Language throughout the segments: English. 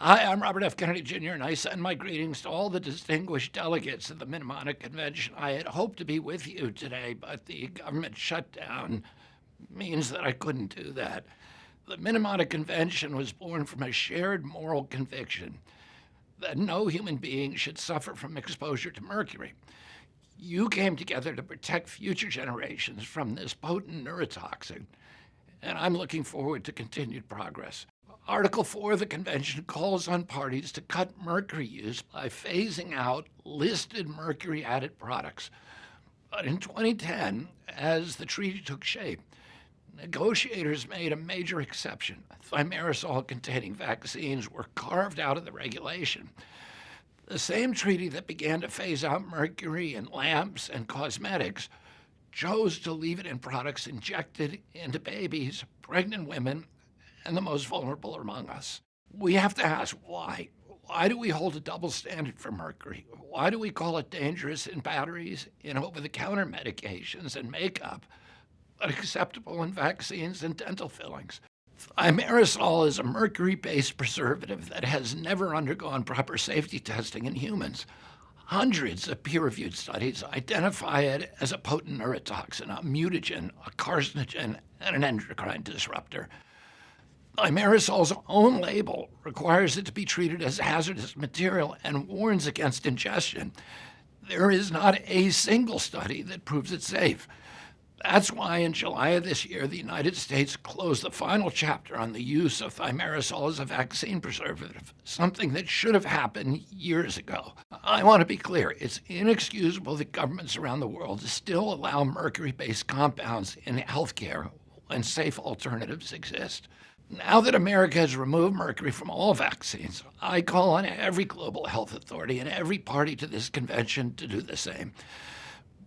Hi, I'm Robert F. Kennedy Jr., and I send my greetings to all the distinguished delegates of the Mnemonic Convention. I had hoped to be with you today, but the government shutdown means that I couldn't do that. The Mnemonic Convention was born from a shared moral conviction that no human being should suffer from exposure to mercury. You came together to protect future generations from this potent neurotoxin, and I'm looking forward to continued progress. Article 4 of the convention calls on parties to cut mercury use by phasing out listed mercury-added products. But in 2010, as the treaty took shape, negotiators made a major exception. Thimerosal-containing vaccines were carved out of the regulation. The same treaty that began to phase out mercury in lamps and cosmetics chose to leave it in products injected into babies, pregnant women, and the most vulnerable among us. We have to ask why. Why do we hold a double standard for mercury? Why do we call it dangerous in batteries, in over-the-counter medications and makeup, but acceptable in vaccines and dental fillings? Thimerosal is a mercury-based preservative that has never undergone proper safety testing in humans. Hundreds of peer-reviewed studies identify it as a potent neurotoxin, a mutagen, a carcinogen, and an endocrine disruptor. Thimerosal's own label requires it to be treated as hazardous material and warns against ingestion. There is not a single study that proves it safe. That's why in July of this year, the United States closed the final chapter on the use of thimerosal as a vaccine preservative, something that should have happened years ago. I want to be clear, it's inexcusable that governments around the world still allow mercury-based compounds in healthcare when safe alternatives exist. Now that America has removed mercury from all vaccines, I call on every global health authority and every party to this convention to do the same.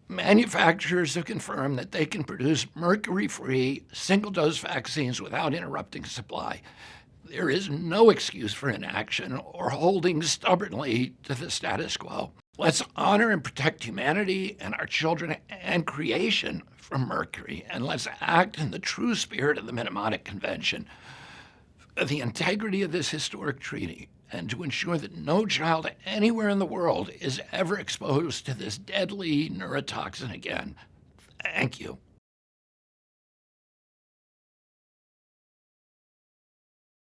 Manufacturers have confirmed that they can produce mercury-free, single-dose vaccines without interrupting supply. There is no excuse for inaction or holding stubbornly to the status quo. Let's honor and protect humanity and our children and creation from mercury, and let's act in the true spirit of the Mnemonic Convention for the integrity of this historic treaty and to ensure that no child anywhere in the world is ever exposed to this deadly neurotoxin again. Thank you.